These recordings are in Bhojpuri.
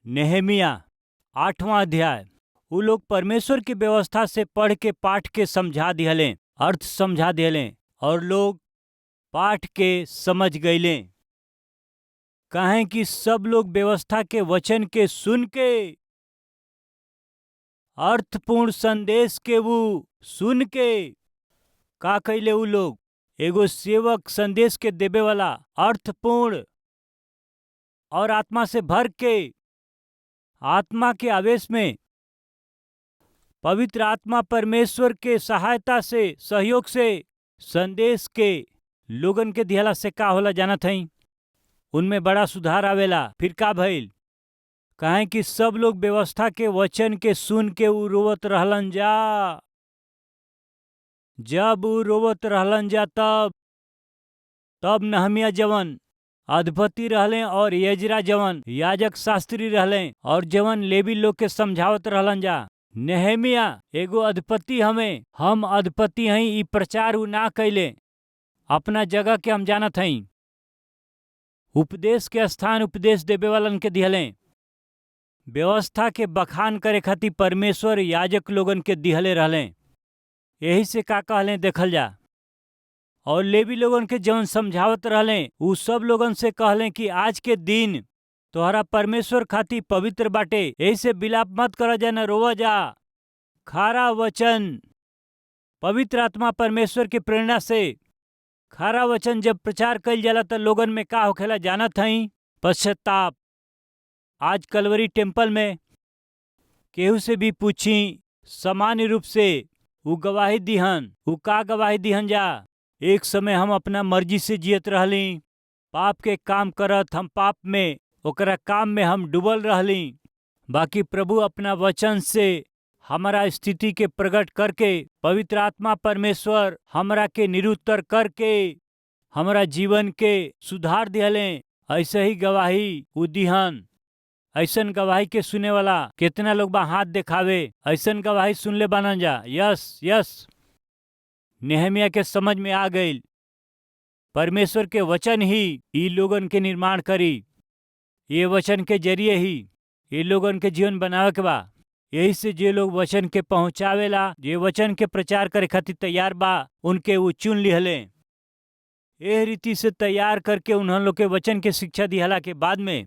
नेहेमिया 8वां अध्याय। उ लोग परमेश्वर की व्यवस्था से पढ़ के पाठ के समझा दिहलें, अर्थ समझा दिहलें, और लोग पाठ के समझ गईलें। काहे कि सब लोग व्यवस्था के वचन के सुन के अर्थपूर्ण संदेश के वो सुन के का कैले उ लोग एगो सेवक संदेश के देवे वाला अर्थपूर्ण और आत्मा से भर के आत्मा के आवेश में पवित्र आत्मा परमेश्वर के सहायता से सहयोग से संदेश के लोगन के दिहला से का होला जानत हई। उनमें बड़ा सुधार आवेला। फिर का भइल? काहे कि सब लोग व्यवस्था के वचन के सुन के उ रोवत रहलन जा। जब उ रोवत रहलन जा तब नहमिया जवन अधिपति रहले और यजरा जवन याजक शास्त्री रहले और जवन लेवी लोग के समझावत रहलन जा। नेहेमिया एगो अधिपति हमें, हम अधिपति हई, ई प्रचार उ ना कैले। अपना जगह के हम जानत हई। उपदेश के स्थान उपदेश देवे वालन के दिहले। व्यवस्था के बखान करे खातिर परमेश्वर याजक लोगन के दिहले रहले। यही से का कहले देखल जा। और लेवी लोगन के जवन समझावत रहले उ सब लोगन से कहले कि आज के दिन तोहरा परमेश्वर खातिर पवित्र बाटे, यही से विलाप मत कर जा, न रोवा जा। खारा वचन पवित्र आत्मा परमेश्वर की प्रेरणा से खारा वचन जब प्रचार कइल जाला त लोगन में का होखेला जानत हई? पश्चाताप। आज कलवरी टेम्पल में केहू से भी पूछी सामान्य रूप से उ गवाही दिहन। उ का गवाही दिहन जा? एक समय हम अपना मर्जी से जियत रहली, पाप के काम करत, हम पाप में ओकरा काम में हम डूबल रहली। बाकी प्रभु अपना वचन से हमारा स्थिति के प्रकट करके पवित्र आत्मा परमेश्वर हमरा के निरुत्तर करके हमारा जीवन के सुधार दिहले। ऐसे ही गवाही उ दिहन। ऐसन गवाही के सुने वाला कितना लोग बा हाथ दिखावे। ऐसन गवाही सुनले बानन जा। Yes yes. नेहेमिया के समझ में आ गई परमेश्वर के वचन ही ई लोगन के निर्माण करी। ये वचन के जरिए ही ये लोगन के जीवन बनावे के बा। यही से जे लोग वचन के पहुंचावेला, जे वचन के प्रचार करे खातिर तैयार बा, उनके वो चुन लिहले। एह रीति से तैयार करके उन्होंने लोग के वचन के शिक्षा दिहला के बाद में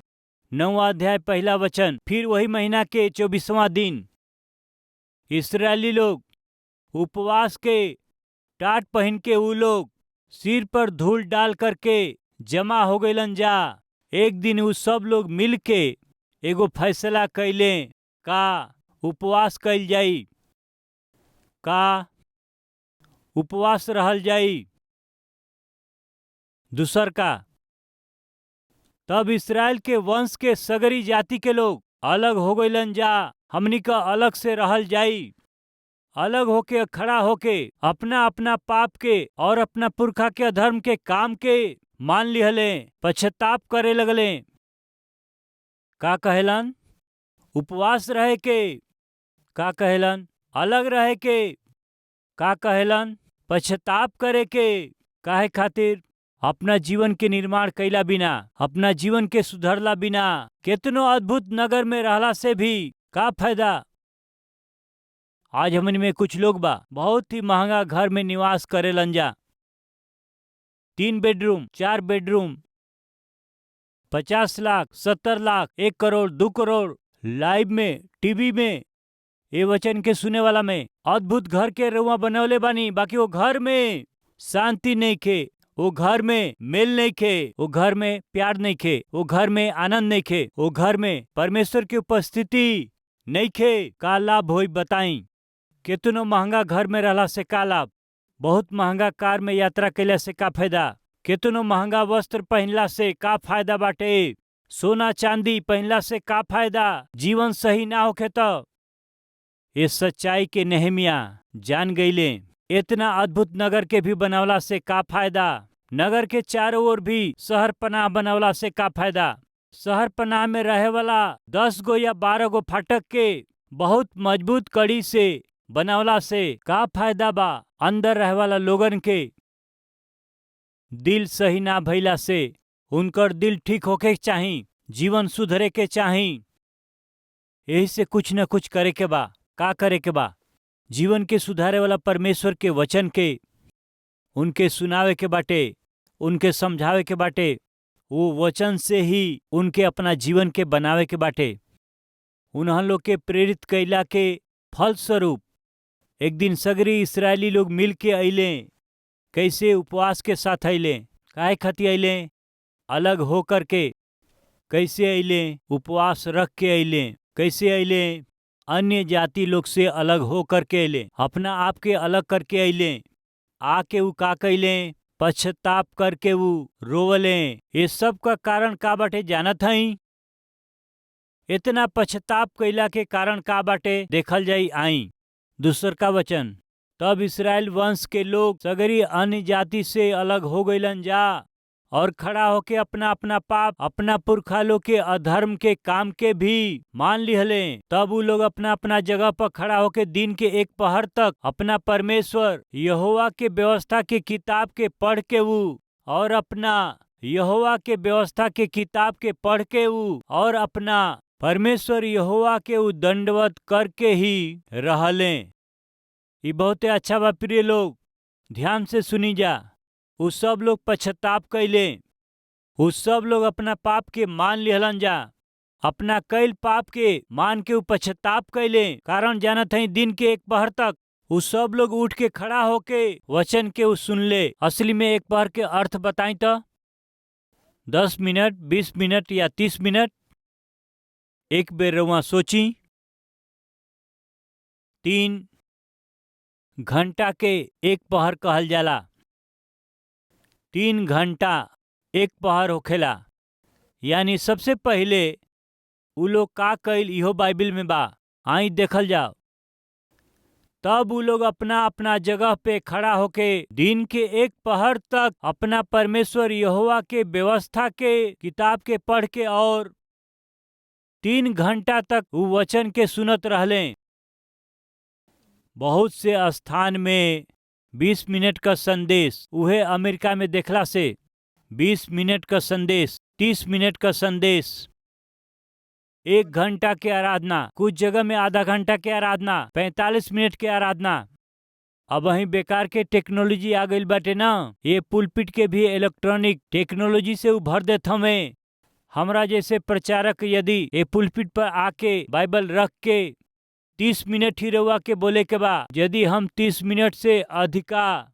9वां अध्याय 1 वचन। फिर वही महीना के 24वां दिन इस्राएली लोग उपवास के टाट पहन के उ लोग सिर पर धूल डाल करके जमा हो गईलन जा। एक दिन उ सब लोग मिल के एगो फैसला कैले का उपवास कैल जाई, का उपवास रहल जाई। दूसर का तब इसराइल के वंश के सगरी जाति के लोग अलग हो गईलन जा। हमनी का अलग से रहल जाई। अलग होके खड़ा होके अपना अपना पाप के और अपना पुरखा के अधर्म के काम के मान लिहले, पश्चाताप करे लगले। का कहेलन? उपवास रहे के। का कहेलन? अलग रहे के। का कहेलन? पश्चाताप करे के। काहे खातिर? अपना जीवन के निर्माण कैला बिना, अपना जीवन के सुधरला बिना कितनो अद्भुत नगर में रहला से भी का फायदा? आज हमन में कुछ लोग बा बहुत ही महंगा घर में निवास करेलन जा। 3 bedroom 4 bedroom 50 lakh 70 lakh 1 crore 2 crore live में टीवी में ये वचन के सुने वाला में अद्भुत घर के रुआ बनवले बानी। बाकी वो घर में शांति नहीं खे, वो घर में मेल नहीं खे, वो घर में प्यार नहीं खे, वो घर में आनंद नहीं खे, वो घर में परमेश्वर की उपस्थिति नहीं खे। का लाभ होई बताई? कितनो महंगा घर में रहला से का लाभ? बहुत महंगा कार में यात्रा कैला से का फायदा? कितनो महंगा वस्त्र पहनला से का फायदा बाटे? सोना चांदी पहनला से का फायदा? जीवन सही ना होखे तो ये सच्चाई के नेहेमिया जान गईले। इतना अद्भुत नगर के भी बनवला से का फायदा? नगर के चारों ओर भी शहर पनाह बनवला से का फायदा? शहर पनाह में रहे वाला 10 गो या 12 गो फाटक के बहुत मजबूत कड़ी से बनवला से का फायदा बा? अंदर रहे वाला लोगन के दिल सही ना भइला से, उनकर दिल ठीक होके चाही, जीवन सुधरे के चाही। यही से कुछ न कुछ करे के बा। का करे के बा? जीवन के सुधारे वाला परमेश्वर के वचन के उनके सुनावे के बाटे, उनके समझावे के बाटे। वो वचन से ही उनके अपना जीवन के बनावे के बाटे। उन्हन लोग के प्रेरित कैला के फलस्वरूप एक दिन सगरी इस्राएली लोग मिल के अइले। कैसे? उपवास के साथ अइले। काहे खातिर अइले? अलग होकर के। कैसे अइले? उपवास रख के अइले। कैसे अइले? अन्य जाति लोग से अलग हो करके अइले, अपना आप के अलग करके अइले। आके ऊ का कैले? पश्चाताप करके ऊ रोवले। ये सब का कारण का बाटे जानत हई? इतना पश्चाताप कैला के कारण का बाटे देखल जाई। आई दूसर का वचन। तब इस्राएल वंश के लोग सगरी अन्य जाति से अलग हो गइलन जा और खड़ा होके अपना अपना पाप, अपना पुरखा लोग के अधर्म के काम के भी मान लिहले। तब वो लोग अपना अपना जगह पर खड़ा होके दिन के एक पहर तक अपना परमेश्वर यहोवा के व्यवस्था के किताब के पढ़ के वो और अपना यहोवा के व्यवस्था के किताब के पढ़ के वो और अपना परमेश्वर यहोवा के वो दंडवत करके ही रहले। ये बहुत अच्छा बा प्रिय लोग, ध्यान से सुनी जा। वो सब लोग पश्चाताप कैले। वो सब लोग अपना पाप के मान लिहलन जा। अपना कैल पाप के मान के वो पश्चाताप कैले। कारण जानत हई दिन के एक पहर तक वो सब लोग उठ के खड़ा होके वचन के वो सुनले। असली में एक पहर के अर्थ बताई तो 10 मिनट, 20 मिनट या 30 मिनट। एक बेर रउआ सोची। 3 घंटा के एक पहर कहल जाला। 3 घंटा एक पहर होखेला। यानी सबसे पहले उ लोग का कैल इहो बाइबिल में बा। आई देखल जाओ। तब उ लोग अपना अपना जगह पे खड़ा होके दिन के एक पहर तक अपना परमेश्वर यहोवा के व्यवस्था के किताब के पढ़ के और 3 घंटा तक उ वचन के सुनत रहले। बहुत से स्थान में 20 मिनट का संदेश, उहे अमेरिका में देखला से 20 मिनट का संदेश, 30 मिनट का संदेश, 1 घंटा के आराधना, कुछ जगह में आधा घंटा के आराधना, 45 मिनट के आराधना। अब वहीं बेकार के टेक्नोलॉजी आ गई बाटे ना। ये पुलपिट के भी इलेक्ट्रॉनिक टेक्नोलॉजी से उभर देत हमें। हमरा जैसे प्रचारक यदि ये पुलपिट पर आके बाइबल रख के 30 मिनट ही रउआ के बोले के बा, यदि हम 30 मिनट से अधिका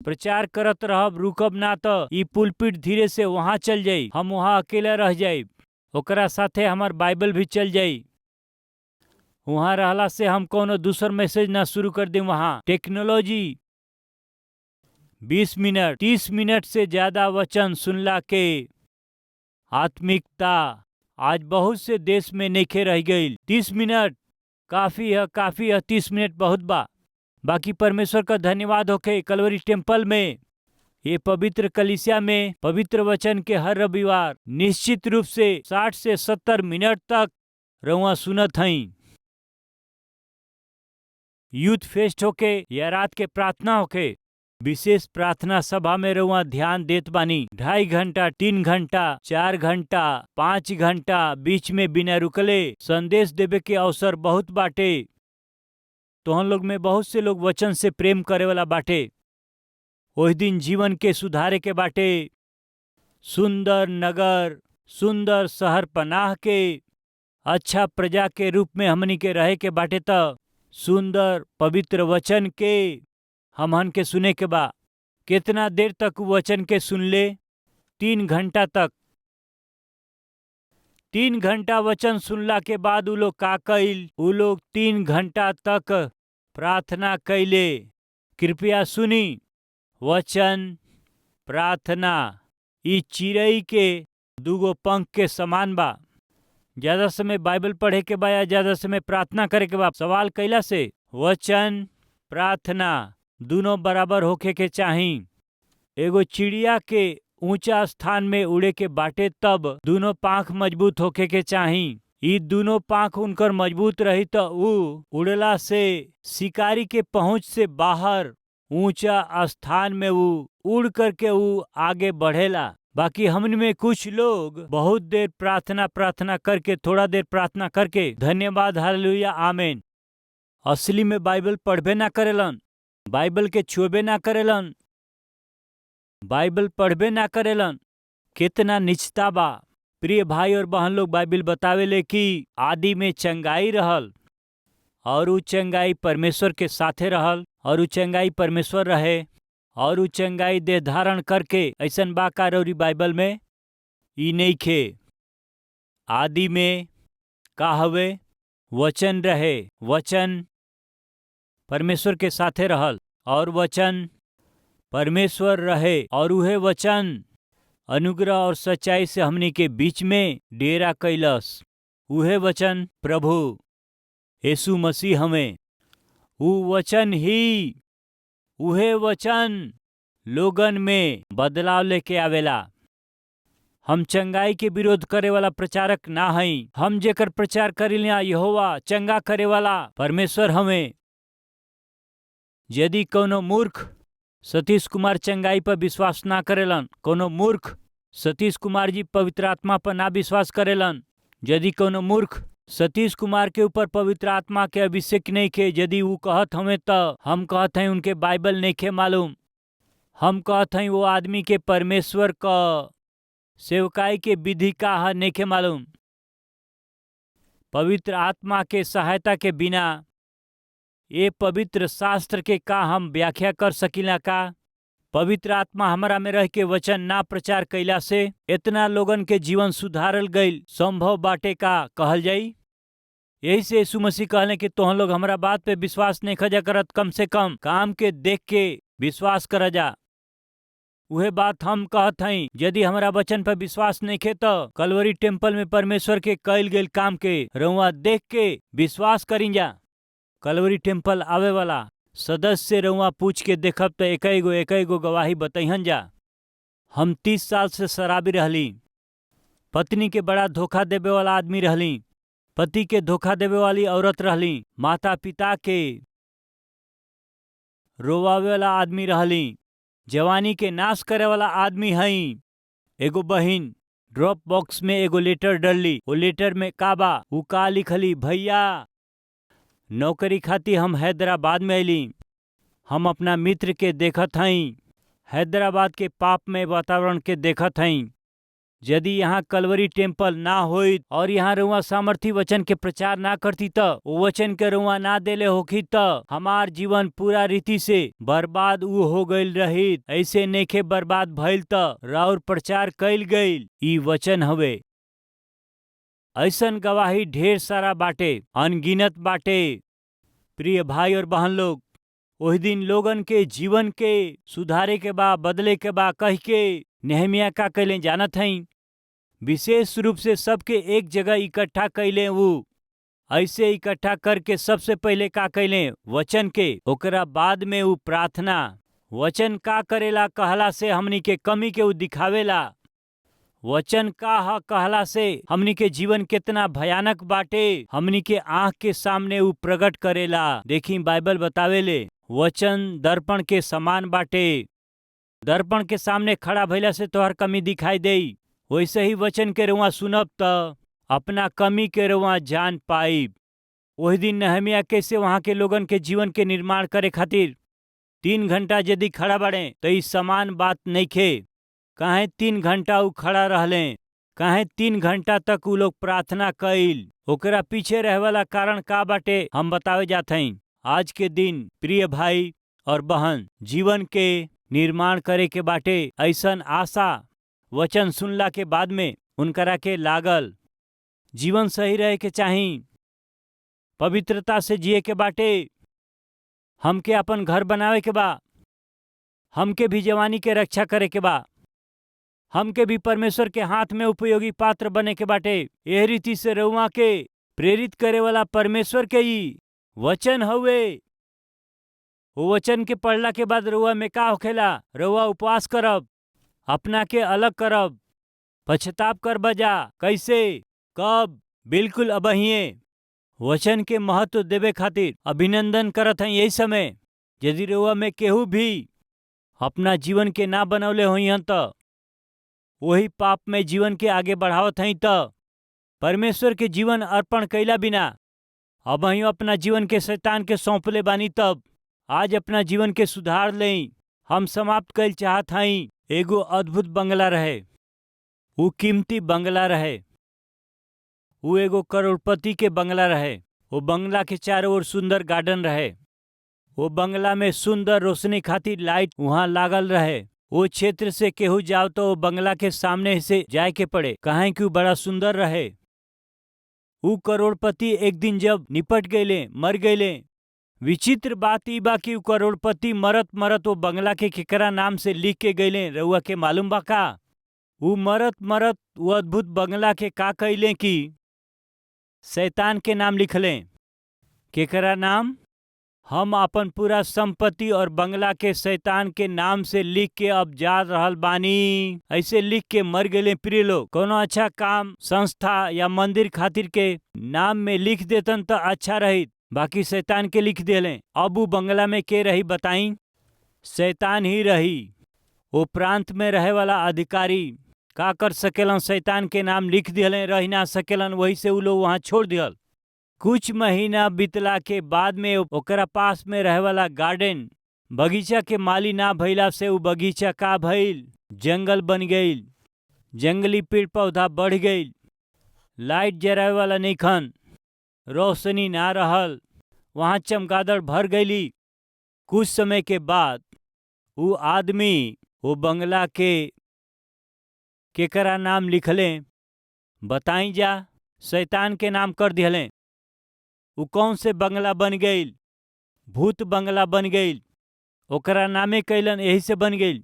प्रचार करत रहब, रुकब ना तो ई पुलपिट धीरे से वहां चल जाई। हम वहां अकेला रह जाई, ओकरा साथे हमार बाइबल भी चल जाई। वहां रहला से हम कोनो दूसर मैसेज ना शुरू कर दें। वहां टेक्नोलॉजी 20 मिनट, 30 मिनट से ज्यादा वचन सुनला के आत्मिकता आज बहुत से देश में नइखे रह गई। 30 मिनट काफी है, काफी है। 30 मिनट बहुत बा। बाकी परमेश्वर का धन्यवाद होके कलवरी टेम्पल में, ये पवित्र कलीसिया में पवित्र वचन के हर रविवार निश्चित रूप से 60 से 70 मिनट तक रउआ सुनत हई। यूथ फेस्ट होके या रात के प्रार्थना होके, विशेष प्रार्थना सभा में रउआ ध्यान देत बानी। 2.5 घंटा, 3 घंटा, 4 घंटा, 5 घंटा बीच में बिना रुकले संदेश देवे के अवसर बहुत बाटे। तो हम लोग में बहुत से लोग वचन से प्रेम करे वाला बाटे। ओहि दिन जीवन के सुधारे के बाटे। सुंदर नगर, सुंदर शहर पनाह के अच्छा प्रजा के रूप में हमनी के रहे के बाटे। त सुंदर पवित्र वचन के हमहन के सुने के बा। कितना देर तक वचन के सुन ले? 3 घंटा तक। 3 घंटा वचन सुनला के बाद उ लोग का कइल? उ लोग 3 घंटा तक प्रार्थना कैले। कृपया सुनी, वचन प्रार्थना ई चिड़ई के 2 पंख के समान बा। ज्यादा समय बाइबल पढ़े के बा या ज्यादा समय प्रार्थना करे के बा? सवाल कैला से वचन प्रार्थना दोनों बराबर होके के चाही। एगो चिड़िया के ऊंचा स्थान में उड़े के बाटे तब दोनों पांख मजबूत होके के चाही। ई दोनों पांख उनकर मजबूत रही तो ऊ उड़ला से शिकारी के पहुंच से बाहर ऊंचा स्थान में ऊ उड़ करके ऊ आगे बढ़ेला। बाकी हमन में कुछ लोग बहुत देर प्रार्थना करके, थोड़ा देर प्रार्थना करके धन्यवाद हालेलुया आमीन, असली में बाइबल पढ़बे ना करेलन, बाइबल के छुएबे ना करेलन, बाइबल पढ़बे ना करेलन। कितना निचता बा। प्रिय भाई और बहन लोग, बाइबल बतावेले कि आदि में चंगाई रहल और उ चंगाई परमेश्वर के साथे रहल और उ चंगाई परमेश्वर रहे और उ चंगाई देह धारण करके ऐसन बाकार और बाइबल में ई नहीं खे। आदि में का हवे? वचन रहे, वचन परमेश्वर के साथे रहल और वचन परमेश्वर रहे और उहे वचन अनुग्रह और सच्चाई से हमनी के बीच में डेरा कैलस। उहे वचन प्रभु यीशु मसीह हमें, उ वचन ही, उहे वचन लोगन में बदलाव लेके आवेला। हम चंगाई के विरोध करे वाला प्रचारक ना हई, हम जेकर प्रचार करिला यहोवा चंगा करे वाला परमेश्वर हमें। यदि कोनो मूर्ख सतीश कुमार चंगाई पर विश्वास ना करेलन, कोनो मूर्ख सतीश कुमार जी पवित्र आत्मा पर ना विश्वास करेलन, यदि कोनो मूर्ख सतीश कुमार के ऊपर पवित्र आत्मा के अभिषेक नहीं के, यदि वो कहत हमें तो हम कहत हैं उनके बाइबल नहीं के मालूम, हम कहत हैं वो आदमी के परमेश्वर का सेवकाई के विधि का है नहीं के मालूम। पवित्र आत्मा के सहायता के बिना ये पवित्र शास्त्र के का हम व्याख्या कर सकिला का? पवित्र आत्मा हमारा में रह के वचन ना प्रचार कैला से इतना लोगन के जीवन सुधारल गईल संभव बाटे का कहल जाई? यही से यीशु मसीह कहले कि तुम लोग हमारा बात पे विश्वास नहीं खजा करत, कम से कम काम के देख के विश्वास कर जा। वह बात हम कहत हई, यदि हमारा वचन पर विश्वास नहीं खे तो कलवरी टेम्पल में परमेश्वर के कैल गेल काम के रउआ देख के विश्वास करी जा। कलवरी टेम्पल आवे वाला सदस्य रउआ पूछ के देखब तो एक गो गवाही बतैहन जा। हम 30 साल से शराबी रहली, पत्नी के बड़ा धोखा देवे वाला आदमी रहली, पति के धोखा देवे वाली औरत रहली, माता पिता के रोवावे वाला आदमी रहली, जवानी के नाश करे वाला आदमी हई। एगो बहिन ड्रॉप बॉक्स में एगो लेटर डलली, वो लेटर में का बा? उ का लिखली? भैया नौकरी खाती हम हैदराबाद में अली, हम अपना मित्र के देखत हई, हैदराबाद के पापमय वातावरण के देखत हई। यदि यहाँ कलवरी टेम्पल ना होई और यहाँ रुआ सामर्थी वचन के प्रचार ना करती तो वो वचन के रुआ ना देले होखी तो हमार जीवन पूरा रीति से बर्बाद उ हो गईल रही। ऐसे नेखे बर्बाद भइल तो राउर प्रचार कैल गईल ई वचन हवे। ऐसन गवाही ढेर सारा बाटे, अनगिनत बाटे। प्रिय भाई और बहन लोग, ओहि दिन लोगन के जीवन के सुधारे के बा, बदले के बा कह के नेहमिया का कैले जानत हई? विशेष रूप से सबके एक जगह इकट्ठा कैले। वो ऐसे इकट्ठा करके सबसे पहले का कैले? वचन के, ओकरा बाद में वो प्रार्थना। वचन का करेला कहला से हमनी के कमी के वो दिखावेला। वचन का ह कहला से हमनी के जीवन कितना भयानक बाटे हमनी के आंख के सामने वो प्रकट करेला। देखी बाइबल बतावेले वचन दर्पण के समान बाटे। दर्पण के सामने खड़ा भइला से तोहर कमी दिखाई देई, वैसे ही वचन के रुआ सुनब त अपना कमी के रुआ जान पाइब। वही दिन नेहमिया कैसे वहां के लोगन के जीवन के निर्माण करे खातिर 3 घंटा यदि खड़ा बाड़े तो ई समान बात नहीं खे। काहे 3 घंटा उ खड़ा रहले? काहे 3 घंटा तक उ लोग प्रार्थना कइल? ओकरा पीछे रहे वाला कारण का बाटे हम बतावे जात हई। आज के दिन प्रिय भाई और बहन, जीवन के निर्माण करे के बाटे। ऐसन आशा वचन सुनला के बाद में उनकरा के लागल जीवन सही रहे के चाही, पवित्रता से जिए के बाटे, हमके अपन घर बनावे के बा, हमके भी जवानी के रक्षा करे के बा, हमके भी परमेश्वर के हाथ में उपयोगी पात्र बने के बाटे। यह रीति से रउआ के प्रेरित करे वाला परमेश्वर के ही वचन हवे। वो वचन के पढ़ला के बाद रउआ में का होखेला? रउआ उपवास करब, अपना के अलग करब, पश्चाताप कर बजा। कैसे? कब? बिल्कुल अबहिए। वचन के महत्व देवे खातिर अभिनंदन करत हैं। यही समय यदि रउआ में केहू भी अपना जीवन के ना बनौले होई हन तो वही पाप में जीवन के आगे बढ़ावत हई त परमेश्वर के जीवन अर्पण कैला बिना अब ही अपना जीवन के शैतान के सौंपले बानी। तब आज अपना जीवन के सुधार लें। हम समाप्त कैल चाहत हई। एगो अद्भुत बंगला रहे, वो कीमती बंगला रहे, वो एगो करोड़पति के बंगला रहे। वो बंगला के चारों ओर सुंदर गार्डन रहे। वो बंगला में सुंदर रोशनी खातिर लाइट वहाँ लागल रहे। वो क्षेत्र से केहू जाओ तो वो बंगला के सामने से जाए के पड़े, काहे कि वो बड़ा सुंदर रहे। वो करोड़पति एक दिन जब निपट गए, मर गए। विचित्र बात ई बा कि करोड़पति मरत मरत वो बंगला के केकरा नाम से लिख के गए, रउआ के मालूम बा का? वो मरत मरत वो अद्भुत बंगला के का कैले कि शैतान के नाम लिखले। केकरा नाम? हम अपन पूरा संपत्ति और बंगला के शैतान के नाम से लिख के अब जा रहल बानी। ऐसे लिख के मर गए। प्रिय लोग, कोनो अच्छा काम, संस्था या मंदिर खातिर के नाम में लिख देतन तो अच्छा रही, बाकी शैतान के लिख देले। अब वो बंगला में के रही बताई? शैतान ही रही। वो प्रांत में रहे वाला अधिकारी का कर सकेलन? शैतान के नाम लिख दिले, रह ना सकेलन, वही से वो लोग वहाँ छोड़ दियल। कुछ महीना बीतला के बाद में ओकरा पास में रहे वाला गार्डन बगीचा के माली ना भइला से वो बगीचा का भइल? जंगल बन गईल। जंगली पेड़ पौधा बढ़ गईल। लाइट जरावे वाला नइखन, रोशनी ना रहल, वहाँ चमगादड़ भर गईली। कुछ समय के बाद वो आदमी वो बंगला के केकरा नाम लिखले बताई जा? शैतान के नाम कर दिहले। वो कौन से बंगला बन गईल? भूत बंगला बन गईल। ओकरा नामे कैलन, यही से बन गईल।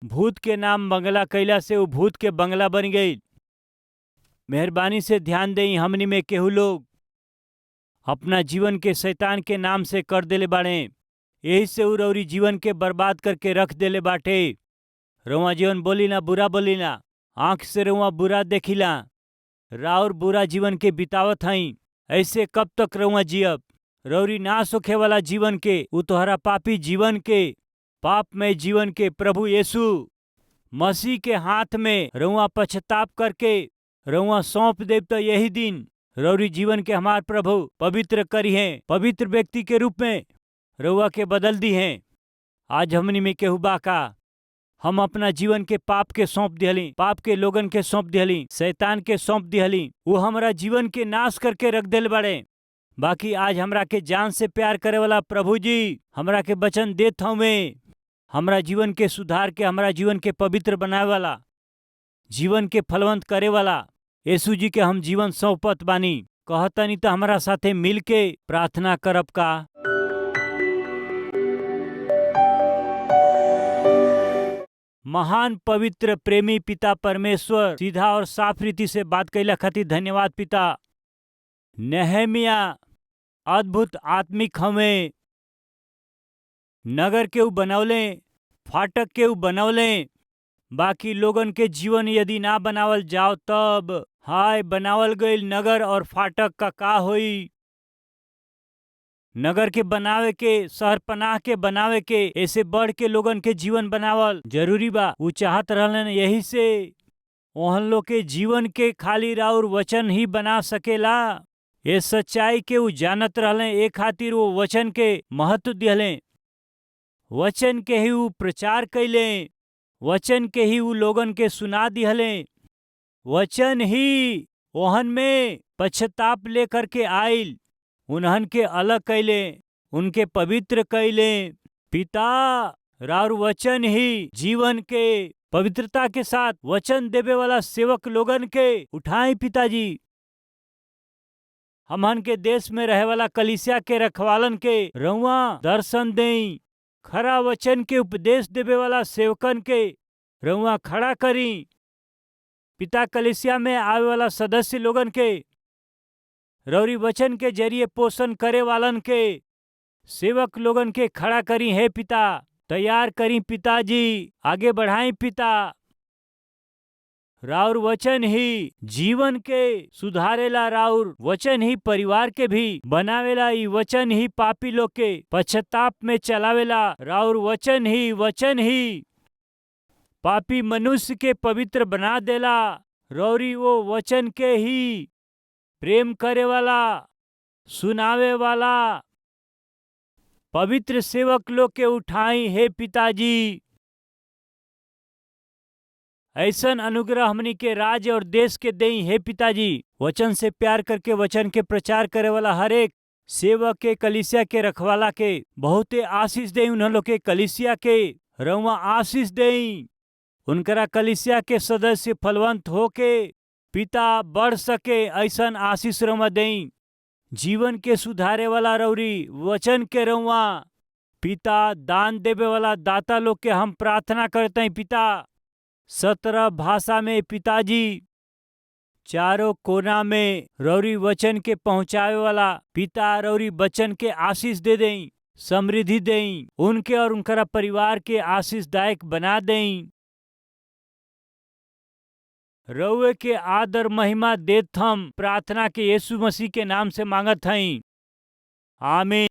भूत के नाम बंगला कैला से वो भूत के बंगला बन गईल। मेहरबानी से ध्यान दें, हमनी में केहू लोग अपना जीवन के शैतान के नाम से कर देले बाड़े। यही से उ रउरी जीवन के बर्बाद करके रख देले बाटे। रउआ जीवन बोली ना, बुरा बोली ना, आँख से रउआ बुरा देखिला, राउर बुरा जीवन के बितावत हई। ऐसे कब तक रउआ जियब? रउरी नाश होखे वाला जीवन के, उ तोहरा पापी जीवन के, पाप में जीवन के प्रभु यीशु मसीह के हाथ में रउआ पश्चाताप करके रउआ सौंप देव तो यही दिन रउरी जीवन के हमार प्रभु पवित्र करी हैं, पवित्र व्यक्ति के रूप में रउआ के बदल दी हैं। आज हमनी में केहू बा का? हम अपना जीवन के पाप के सौंप दिहली, पाप के लोगन के सौंप दिहली, शैतान के सौंप दिहली। वो हमारा जीवन के नाश करके रख दिल बड़े। बाकी आज हमरा के जान से प्यार करे वाला प्रभु जी हमरा के वचन देत हमें, हमरा जीवन के सुधार के, हमरा जीवन के पवित्र बनाए वाला, जीवन के फलवंत करे वाला यीशु जी के हम जीवन सौंपत बानी। कहतनी तो हमारा साथे मिल के प्रार्थना करब का? महान पवित्र प्रेमी पिता परमेश्वर, सीधा और साफ रीति से बात कैला खातिर धन्यवाद पिता। नेहमिया अद्भुत आत्मिक हमें नगर के उ बनौले, फाटक के उ बनौले, बाकी लोगन के जीवन यदि ना बनावल जाओ तब हाय बनावल गईल नगर और फाटक का होई? नगर के बनावे के, शहर पनाह के बनावे के, ऐसे बढ़ के लोगन के जीवन बनावल जरूरी बा। वो चाहत रहलन, यही से ओहन लोग के जीवन के खाली राउर वचन ही बना सकेला। ये सच्चाई के वो जानत रहले, ए खातिर वो वचन के महत्व दिहले, वचन के ही वो प्रचार कैले, वचन के ही वो लोगन के सुना दिहले, वचन ही ओहन में पश्चाताप लेकर के आइल, उन्हन के अलग कैले, उनके पवित्र कैले। पिता राउर वचन ही जीवन के पवित्रता के साथ वचन देवे वाला सेवक लोगन के उठाई पिताजी। हमहन के देश में रहे वाला कलीसिया के रखवालन के रउआ दर्शन देई, खरा वचन के उपदेश देवे वाला सेवकन के रउआ खड़ा करी। पिता कलीसिया में आवे वाला सदस्य लोगन के रउरी वचन के जरिए पोषण करे वालन के सेवक लोगन के खड़ा करी। है पिता, तैयार करी पिताजी, आगे बढ़ाई पिता। राउर वचन ही जीवन के सुधारेला, राउर वचन ही परिवार के भी बनावेला, ई वचन ही पापी लोग के पश्चाताप में चलावेला, राउर वचन ही पापी मनुष्य के पवित्र बना देला। रौरी वो वचन के ही प्रेम करे वाला, सुनावे वाला पवित्र सेवक लोग के उठाई हे पिताजी। ऐसन अनुग्रह हमनी के राज्य और देश के देई हे पिताजी। वचन से प्यार करके वचन के प्रचार करे वाला हर एक सेवक के, कलीसिया के रखवाला के बहुते आशीष देई। उन्हों लोग के कलीसिया के रउआ आशीष देई। उनकरा कलीसिया के सदस्य फलवंत होके पिता बढ़ सके ऐसन आशीष रउआ देई। जीवन के सुधारे वाला रौरी वचन के रउआ पिता, दान देवे वाला दाता लोग के हम प्रार्थना करते हैं पिता। 17 भाषा में पिताजी, चारों कोना में रौरी वचन के पहुंचावे वाला पिता रौरी वचन के आशीष दे दें, समृद्धि दें, उनके और उनका परिवार के आशीषदायक बना दें। रउए के आदर महिमा देत हम प्रार्थना के यीशु मसीह के नाम से मांगत हई। आमीन।